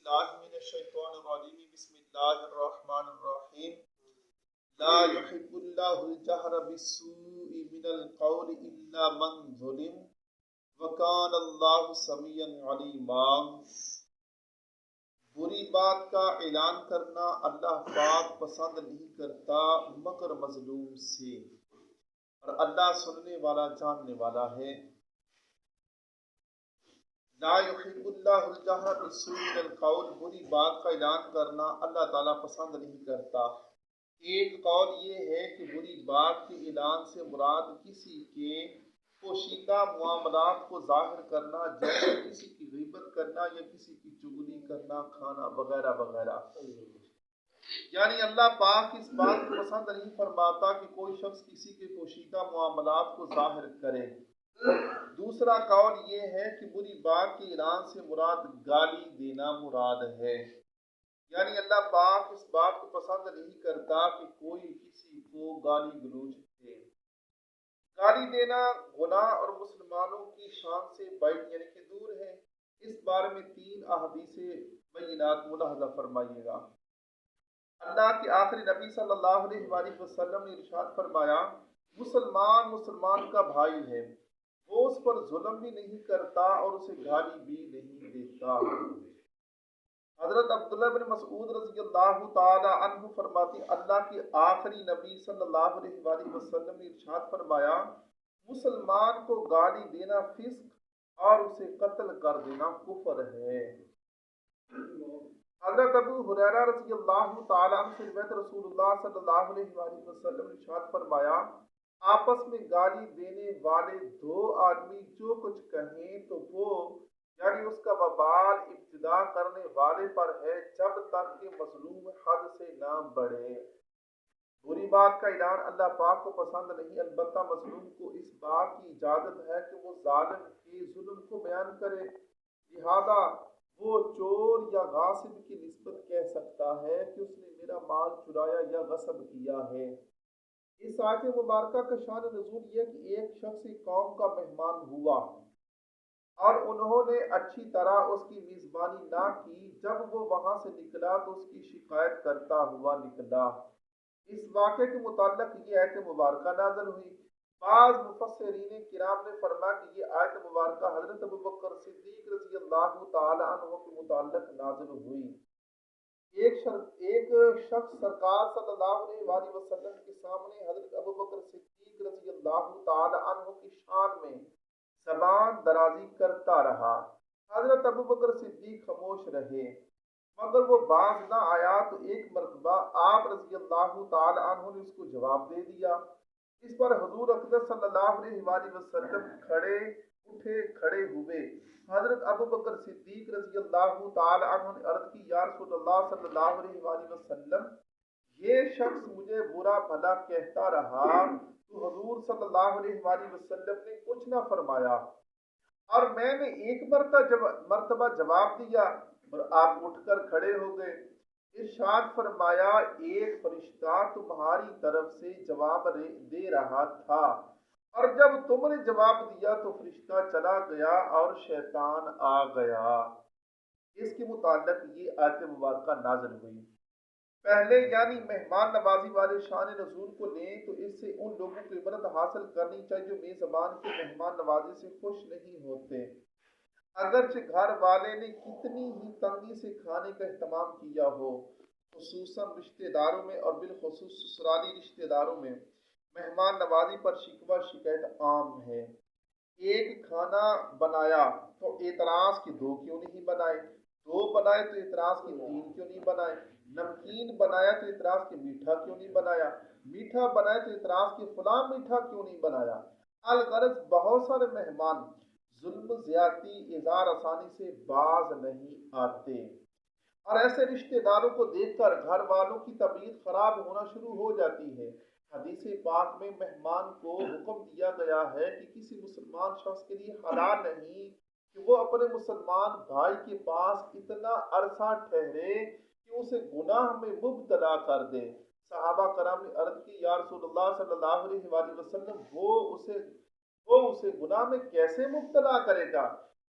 بالله من الشيطان الرجيم بسم الله الرحمن الرحيم لا يحب الله الجهر بالسوء من القول إلا من ظلم وكان الله سميعا عليما۔ بری بات کا اعلان کرنا اللہ پاک پسند نہیں کرتا مگر مظلوم سے، اور اللہ سننے والا جاننے والا ہے۔ لا یحب اللہ الجہر بالسوء من القول، بری بات کا اعلان کرنا اللہ تعالیٰ پسند نہیں کرتا۔ ایک قول یہ ہے کہ بری بات کے اعلان سے مراد کسی کے پوشیدہ معاملات کو ظاہر کرنا، جیسے کسی کی غیبت کرنا یا کسی کی چغلی کرنا، کھانا وغیرہ وغیرہ۔ یعنی اللہ پاک اس بات کو پسند نہیں فرماتا کہ کوئی شخص کسی کے پوشیدہ معاملات کو ظاہر کرے۔ دوسرا قول یہ ہے کہ بری بات کے اعلان سے مراد گالی دینا مراد ہے۔ یعنی اللہ پاک اس بات کو پسند نہیں کرتا کہ کوئی کسی کو گالی گلوچ دے۔ گالی دینا گناہ اور مسلمانوں کی شان سے بعید یعنی کہ دور ہے۔ اس بارے میں 3 احادیث بینات ملاحظہ فرمائیے گا۔ اللہ کے آخری نبی صلی اللہ علیہ وآلہ وسلم نے ارشاد فرمایا، مسلمان کا بھائی ہے، وہ اس پر ظلم بھی نہیں کرتا اور اسے گالی بھی نہیں دیتا۔ حضرت عبداللہ بن مسعود رضی اللہ تعالی عنہ فرماتے اللہ کے آخری نبی صلی اللہ علیہ وآلہ وسلم نے ارشاد فرمایا، مسلمان کو گالی دینا فسق اور اسے قتل کر دینا کفر ہے۔ حضرت ابو ہریرہ رضی اللہ تعالی عنہ سے روایت رسول اللہ صلی اللہ علیہ وآلہ وسلم نے ارشاد فرمایا، آپس میں گالی دینے والے 2 آدمی جو کچھ کہیں تو وہ یعنی اس کا وبال ابتدا کرنے والے پر ہے جب تک کہ مظلوم حد سے نہ بڑھے۔ بری بات کا اعلان اللہ پاک کو پسند نہیں، البتہ مظلوم کو اس بات کی اجازت ہے کہ وہ ظالم کے ظلم کو بیان کرے، لہذا وہ چور یا غاصب کی نسبت کہہ سکتا ہے کہ اس نے میرا مال چرایا یا غصب کیا ہے۔ اس آیت مبارکہ کا شان نزول یہ کہ ایک شخص ایک قوم کا مہمان ہوا اور انہوں نے اچھی طرح اس کی میزبانی نہ کی۔ جب وہ وہاں سے نکلا تو اس کی شکایت کرتا ہوا نکلا۔ اس واقعے کے متعلق یہ آیت مبارکہ نازل ہوئی۔ بعض مفسرین کرام نے فرمایا کہ یہ آیت مبارکہ حضرت ابوبکر صدیق رضی اللہ تعالی عنہ کے متعلق نازل ہوئی۔ ایک شخص سرکار صلی اللہ علیہ وآلہ وسلم کے سامنے حضرت ابوبکر صدیق رضی اللہ تعالی عنہ کی شان میں زبان درازی کرتا رہا۔ حضرت ابوبکر صدیق خاموش رہے، مگر وہ باز نہ آیا تو ایک مرتبہ آپ رضی اللہ تعالی عنہ نے اس کو جواب دے دیا۔ اس پر حضور اقدس صلی اللہ علیہ وآلہ وسلم کھڑے ہوئے۔ حضرت ابوبکر صدیق رضی اللہ تعالی عنہ نے عرض کی، یا رسول اللہ صلی اللہ علیہ وآلہ وسلم، یہ شخص مجھے برا بھلا کہتا رہا تو حضور صلی اللہ علیہ وآلہ وسلم نے کچھ نہ فرمایا، اور میں نے ایک مرتبہ جواب دیا اور آپ اٹھ کر کھڑے ہو گئے۔ ارشاد فرمایا، ایک فرشتہ تمہاری طرف سے جواب دے رہا تھا، اور جب تم نے جواب دیا تو فرشتہ چلا گیا اور شیطان آ گیا۔ اس کے متعلق یہ آیت مبارکہ نازل ہوئی۔ پہلے یعنی مہمان نوازی والے شان نزول کو لیں تو اس سے ان لوگوں کو عبرت حاصل کرنی چاہیے جو میزبان کے مہمان نوازی سے خوش نہیں ہوتے، اگرچہ گھر والے نے کتنی ہی تنگی سے کھانے کا اہتمام کیا ہو۔ خصوصاً رشتہ داروں میں اور بالخصوص سسرالی رشتہ داروں میں مہمان نوازی پر شکوہ شکایت عام ہے۔ ایک کھانا بنایا تو اعتراض کہ 2 کیوں نہیں بنائے، 2 بنائے تو اعتراض کہ 3 کیوں نہیں بنائے، نمکین بنایا تو اعتراض کہ میٹھا کیوں نہیں بنایا، میٹھا بنایا تو اعتراض کہ فلاں میٹھا کیوں نہیں بنایا۔ الغرض بہت سارے مہمان ظلم زیادتی اظہار آسانی سے باز نہیں آتے، اور ایسے رشتہ داروں کو دیکھ کر گھر والوں کی طبیعت خراب ہونا شروع ہو جاتی ہے۔ حدیث پاک میں مہمان کو حکم دیا گیا ہے کہ کسی مسلمان شخص کے لیے حلال نہیں کہ وہ اپنے مسلمان بھائی کے پاس اتنا عرصہ ٹھہرے کہ اسے گناہ میں مبتلا کر دے۔ صحابہ کرام نے عرض کی، یا رسول اللہ صلی اللہ علیہ وآلہ وسلم، وہ اسے گناہ میں کیسے مبتلا کرے گا؟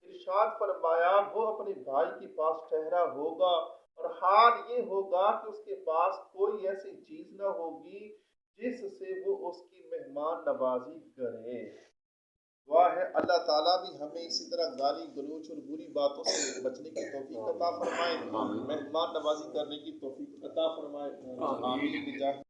ارشاد فرمایا وہ اپنے بھائی کے پاس ٹھہرا ہوگا اور حال یہ ہوگا کہ اس کے پاس کوئی ایسی چیز نہ ہوگی جس سے وہ اس کی مہمان نوازی کرے۔ دعا ہے اللہ تعالیٰ بھی ہمیں اسی طرح گالی گلوچ اور بری باتوں سے بچنے کی توفیق عطا فرمائے، مہمان نوازی کرنے کی توفیق عطا فرمائے۔ آمین۔